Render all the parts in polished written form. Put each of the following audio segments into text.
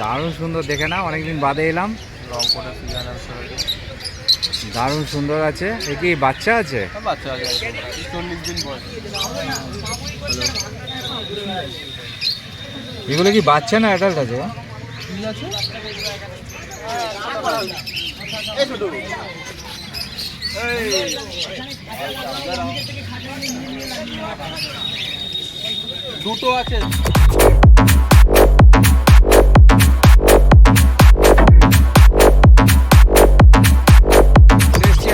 দারুণ সুন্দর দেখে না, অনেকদিন বাদে এলাম। দারুণ সুন্দর আছে। এ কি বাচ্চা আছে? এগুলো কি বাচ্চা না অ্যাডাল্ট আছে? দুটো আছে।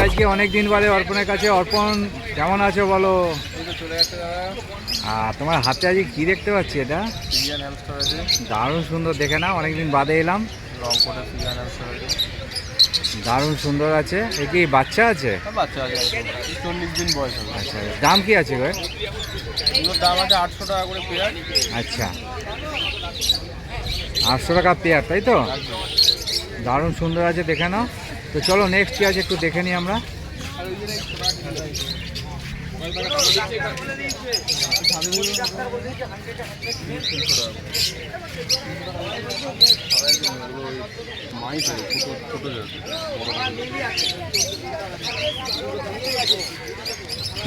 আজকে অনেকদিন বাদে অর্পণের কাছে। অর্পণ কেমন আছো বলো? আর তোমার হাতে আজকে কি দেখতে পাচ্ছি? এটা দারুণ সুন্দর দেখে না, অনেকদিন বাদে এলাম। দারুণ সুন্দর আছে। এ কি বাচ্চা আছে? আচ্ছা, দাম কি আছে গো? দাম আছে 800 টাকা করে পেয়ার। আচ্ছা, 800 টাকা পেয়ার, তাই তো? দারুণ সুন্দর আছে, দেখে নাও। তো চলো নেক্সট কি আছে একটু দেখে নিই আমরা।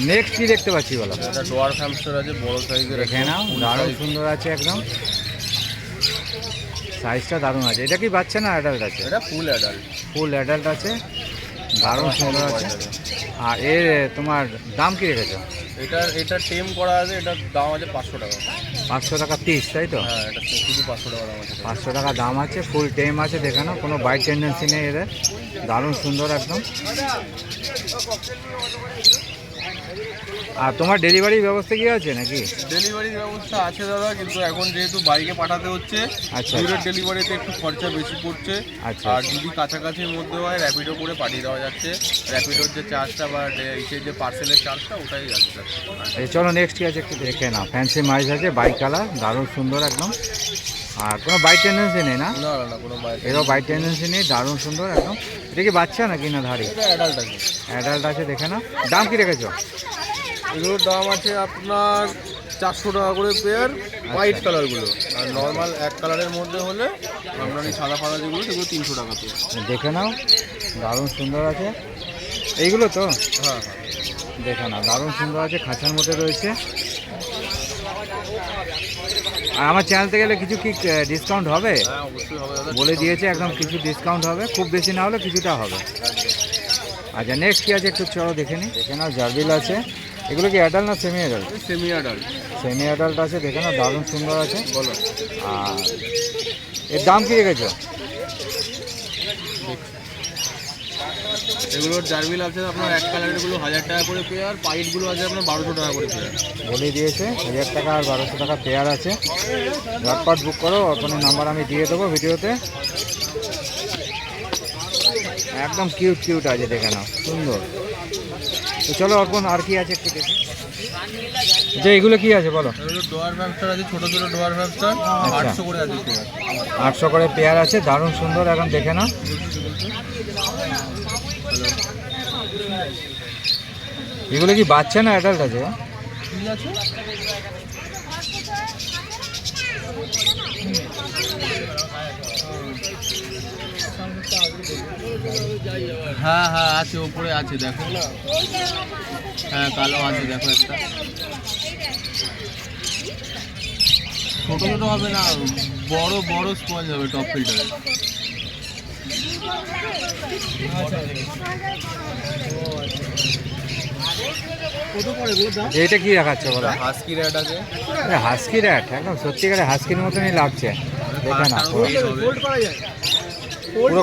নেক্সট কি দেখতে পাচ্ছি বলো? ডোয়ার্ফ হ্যামস্টার আছে, বড় সাইজের। দেখে নাও, দারুণ সুন্দর আছে একদম, সাইজটা দারুণ আছে। এটা কি বাচ্চা না অ্যাডাল্ট আছে? এটা ফুল অ্যাডাল্ট। ফুল অ্যাডাল্ট আছে, দারুণ সুন্দর আছে। আর এর তোমার দাম কি রেখেছো? এটা টেম করা আছে, এটার দাম আছে 500 টাকা। 500 টাকা পিস, তাই তো? হ্যাঁ, এটা শুধু 500 টাকা দাম আছে। 500 টাকা দাম আছে, ফুল টেম আছে, দেখে নাও, কোনো বাইট টেন্ডেন্সি নেই এদের। দারুণ সুন্দর একদম। আর তোমার ডেলিভারির ব্যবস্থা কি আছে নাকি? ডেলিভারির ব্যবস্থা আছে দাদা, কিন্তু এখন যেহেতু বাইকে পাঠাতে হচ্ছে, আচ্ছা, দূরের ডেলিভারিতে একটু খরচা বেশি পড়ছে। আচ্ছা, আর যদি কাছাকাছির মধ্যে হয় র্যাপিডো করে পাঠিয়ে দেওয়া যাচ্ছে। র্যাপিডোর যে চার্জটা বা যে পার্সেলের চার্জটা ওটাই যাচ্ছে। চলো নেক্সট কি আছে একটু দেখে নাও। ফ্যান্সি মাইজ আছে, বাইক কালার, দারুণ সুন্দর একদম। আর কোনো বাইট টেন্ডেন্সি নেই না? না না, কোনো এরও বাইট টেন্ডেন্সি নেই, দারুণ সুন্দর একদম। এটা কি বাচ্চা নাকি না ধারি? এটা অ্যাডাল্ট আছে। অ্যাডাল্ট আছে, দেখে নাও। দাম কি রেখেছো? এগুলোর দাম আছে আপনার 400 টাকা করে পেয়ার, হোয়াইট কালারগুলো। আর নর্মাল এক কালারের মধ্যে হলে আপনার এই সাদা ফাদা যেগুলো সেগুলো 300 টাকা পেয়ার। দেখে নাও, দারুণ সুন্দর আছে এইগুলো তো। হ্যাঁ, দেখে নাও, দারুণ সুন্দর আছে, খাঁচার মধ্যে রয়েছে। আর আমার চ্যানেল থেকে গেলে কিছু কি ডিসকাউন্ট হবে? হ্যাঁ অবশ্যই হবে দাদা, বলে দিয়েছে একদম, কিছু ডিসকাউন্ট হবে, খুব বেশি না হলে কিছুটা হবে। আচ্ছা নেক্সট কি আছে একটু চলো দেখে নিই। দেখে নাও, জার্বিল আছে। এগুলো কি অ্যাডাল্ট না semi adult? Semi adult. Semi adult আছে, দেখে নাও, দারুণ সুন্দর আছে। বলো, আর এর দাম কি রেখেছো? এগুলোর জার্বিল আছে আপনার এক কালারেরগুলো 1000 টাকা করে পেয়ার, পাইটগুলো আছে আপনার 1200 টাকা করে পেয়ার। বলে দিয়েছে 1000 টাকা আর 1200 টাকা পেয়ার আছে। ঝটপট বুক করো, কোনো নাম্বার আমি দিয়ে দেবো ভিডিওতে। একদম কিউট কিউট আছে, দেখে নাও, সুন্দর। তো চলো অর্পণ, আর কি আছে একটু দেখি। যে এগুলো কি আছে বলো? এগুলো ডোয়ার্ফ হ্যামস্টার আছে, ছোটো ছোটো ডোয়ার্ফ হ্যামস্টার, 800 করে আছে পেয়ার। 800 করে পেয়ার আছে, দারুণ সুন্দর এখন, দেখে নাও। এগুলো কি বাচ্চা না অ্যাডাল্ট আছে? হ্যাঁ হ্যাঁ আছে, ওপরে আছে দেখো। হ্যাঁ কালো আছে দেখো একটা। ছোট ছোট হবে না, বড় বড় স্পঞ্জ হবে টপ ফিল্টারে। এইটা কি দেখাচ্ছে বলো? হাস্কি র্যাট আছে। হাস্কি র্যাট একদম সত্যিকারে হাস্কির মতনই লাগছে, দেখে না। পুরো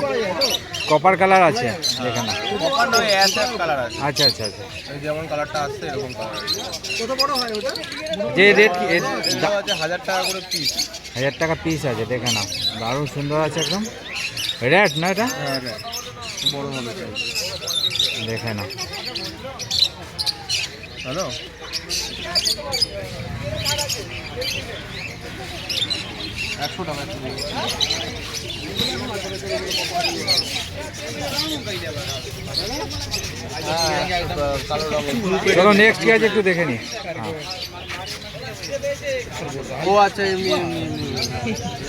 কপার কালার আছে, দেখে না। কপার নয়, অ্যাশ কালার আছে। আচ্ছা আচ্ছা আচ্ছা, এই যেমন কালারটা আসছে এরকম কালার আছে। কত বড় হয় ওটা? যে রেট কি আছে 1000 টাকা করে পিস। 1000 টাকা পিস আছে, দেখে নাও, দারুণ সুন্দর আছে একদম। র্যাট না এটা? হ্যাঁ র্যাট, বড় হবে। দেখে নাও। হ্যালো, 100 টাকা। চলো নেক্সট কি আছে একটু দেখে নি। ও আচ্ছা, এমনি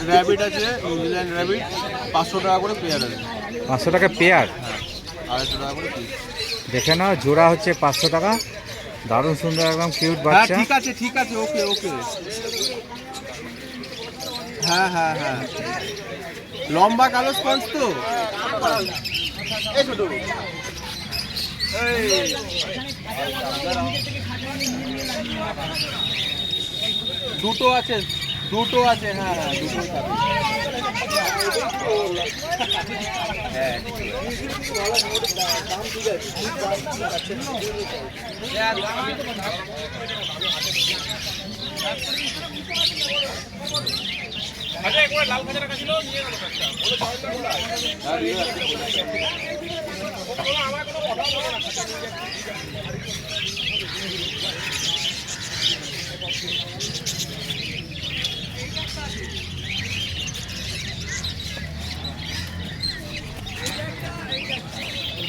র্যাবিট আছে, নিউজিল্যান্ড র্যাবিট, 500 টাকা করে পেয়ার আছে। 500 টাকা পেয়ার, হ্যাঁ, 250 টাকা করে পিস। দেখে নাও জোড়া হচ্ছে 500 টাকা। দারুণ সুন্দর একদম কিউট হ্যাঁ বাচ্চা। ঠিক আছে, ঠিক আছে, ওকে ওকে। হ্যাঁ হ্যাঁ হ্যাঁ, লম্বা কালো স্পঞ্জ তো। এই ছোট, দুটো আছে, দুটো আছে, হ্যাঁ হ্যাঁ দুটো আছে। হ্যাঁ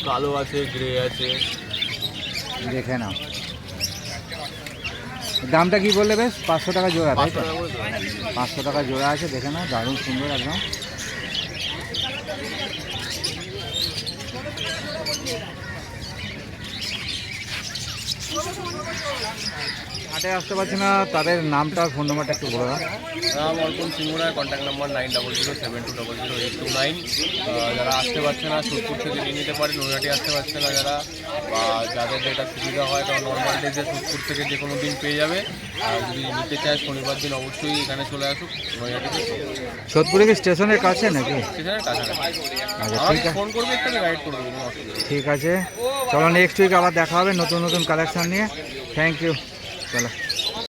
কালো আছে, গ্রে আছে। দেখে নাও দামটা কি বললে? বেশ 500 টাকা জোড়া, তাই তো? 500 টাকা জোড়া আছে, দেখে নাও দারুণ সুন্দর একদম। হাটে আসতে পারছি না, তাদের নামটা আর ফোন নাম্বারটা একটু বলে দাও। নাম অর্পণ সিংহরায়, কন্ট্যাক্ট নাম্বার 9007200829। যারা আসতে পারছে না সোদপুর থেকে নিয়ে নিতে পারে, নৈহাটি আসতে পারছে না যারা, বা যাদের যেটা সুবিধা হয়, কারণ নর্মাল ডেজে সোদপুর থেকে যে কোনো দিন পেয়ে যাবে। আর যদি নিতে চায় শনিবার দিন অবশ্যই এখানে চলে আসুক নৈহাটিতে। সোদপুরে কি স্টেশনের কাছে নাকি? স্টেশনের কাছাকাছি। আচ্ছা ঠিক আছে, ফোন করবে, একটু গাইড করবে, কোনো অসুবিধা নেই। ঠিক আছে, চলো নেক্সট উইক আবার দেখা হবে নতুন নতুন কালেকশন নিয়ে। থ্যাংক ইউ, চলো।